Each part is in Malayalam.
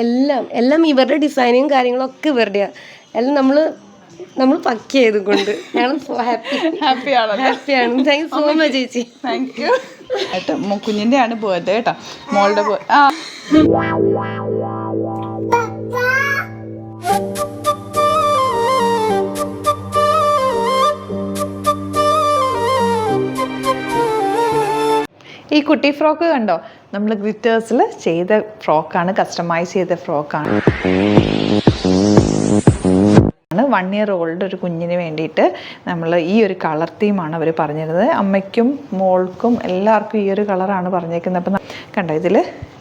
എല്ലാം എല്ലാം ഇവരുടെ ഡിസൈനും കാര്യങ്ങളൊക്കെ ഇവരുടെയാണ്. എല്ലാം നമ്മൾ പക്ക് ചെയ്തുകൊണ്ട് ഞങ്ങൾ ഹാപ്പിയാണ്. താങ്ക് യു സോ മച്ച് ചേച്ചി. Thank you. കുഞ്ഞിൻ്റെ ആണ് ബർത്ത്ഡേ കേട്ടോ, മോളുടെ ഈ കുട്ടി ഫ്രോക്ക് കണ്ടോ, നമ്മൾ ഗ്ലിറ്റേഴ്സിൽ ചെയ്ത ഫ്രോക്കാണ്, കസ്റ്റമൈസ് ചെയ്ത ഫ്രോക്കാണ്. 1 year ഓൾഡ് ഒരു കുഞ്ഞിന് വേണ്ടിയിട്ട് നമ്മൾ ഈ ഒരു കളർ തീമാണ് അവർ പറഞ്ഞിരുന്നത്. അമ്മയ്ക്കും മോൾക്കും എല്ലാവർക്കും ഈ ഒരു കളറാണ് പറഞ്ഞേക്കുന്നത്. അപ്പം കണ്ടോ,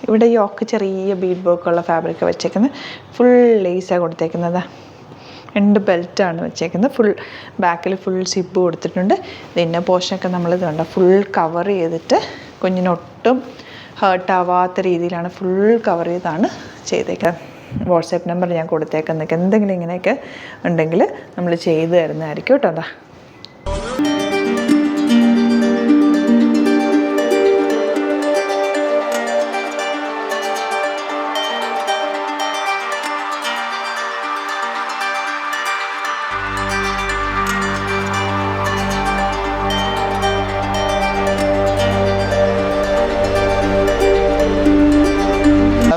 ഇവിടെ യോക്ക് ചെറിയ ബീഡ് വർക്കുള്ള ഫാബ്രിക് വെച്ചേക്കുന്നത്, ഫുൾ ലേസാണ് കൊടുത്തേക്കുന്നത്. 2 ബെൽറ്റാണ് വെച്ചേക്കുന്നത്. ഫുൾ ബാക്കിൽ ഫുൾ സിബ് കൊടുത്തിട്ടുണ്ട്. ഇതിൻ്റെ പോർഷനൊക്കെ നമ്മൾ കണ്ടോ ഫുൾ കവർ ചെയ്തിട്ട് കുഞ്ഞിനൊട്ടും ഹേർട്ടാവാത്ത രീതിയിലാണ് ഫുൾ കവർ ചെയ്താണ് ചെയ്തേക്കുന്നത്. വാട്സാപ്പ് നമ്പർ ഞാൻ കൊടുത്തേക്കാം. നിങ്ങൾക്ക് എന്തെങ്കിലും ഇങ്ങനെയൊക്കെ ഉണ്ടെങ്കിൽ നമ്മൾ ചെയ്തു തരുന്നതായിരിക്കും കേട്ടോ. അതാ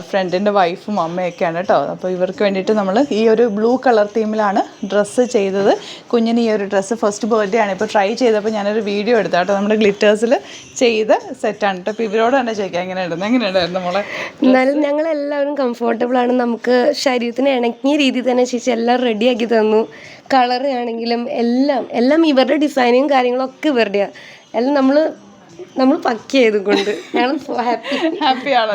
ഫ്രണ്ടിൻ്റെ വൈഫും അമ്മയൊക്കെയാണ് കേട്ടോ. അപ്പോൾ ഇവർക്ക് വേണ്ടിയിട്ട് നമ്മൾ ഈ ഒരു ബ്ലൂ കളർ തീമിലാണ് ഡ്രസ്സ് ചെയ്തത്. കുഞ്ഞിന് ഈ ഒരു ഡ്രസ്സ് ഫസ്റ്റ് ബർത്ത്ഡേ ആണ്. ഇപ്പോൾ ട്രൈ ചെയ്തപ്പോൾ ഞാനൊരു വീഡിയോ എടുത്താൽ കേട്ടോ, നമ്മുടെ ഗ്ലിറ്റേഴ്സിൽ ചെയ്ത സെറ്റാണ് കേട്ടോ. അപ്പോൾ ഇവരോട് തന്നെ ചോദിക്കാം എങ്ങനെയുണ്ടായിരുന്നു മോളെ? എന്നാലും ഞങ്ങളെല്ലാവരും കംഫർട്ടബിളാണ്. നമുക്ക് ശരീരത്തിന് ഇണങ്ങിയ രീതിയിൽ തന്നെ ചേച്ചി എല്ലാം റെഡിയാക്കി തന്നു. കളർ ആണെങ്കിലും എല്ലാം ഇവരുടെ ഡിസൈനും കാര്യങ്ങളൊക്കെ ഇവരുടെയാണ്. എല്ലാം നമ്മൾ പക്ക് ചെയ്തുകൊണ്ട് ഞങ്ങൾ ഹാപ്പിയാണ്.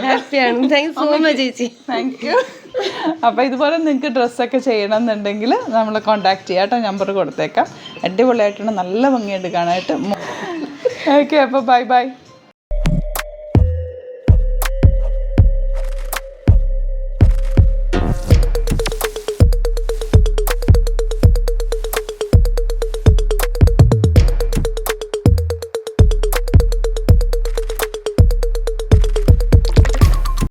താങ്ക് യു സോ മച്ച് ചേച്ചി. Thank you. അപ്പോൾ ഇതുപോലെ നിങ്ങൾക്ക് ഡ്രസ്സൊക്കെ ചെയ്യണം എന്നുണ്ടെങ്കിൽ നമ്മൾ കോൺടാക്ട് ചെയ്യാം കേട്ടോ. നമ്പർ കൊടുത്തേക്കാം. അടിപൊളിയായിട്ടുണ്ട്, നല്ല ഭംഗിയുണ്ട് കാണാനായിട്ട്. ഓക്കെ, അപ്പോൾ ബൈ.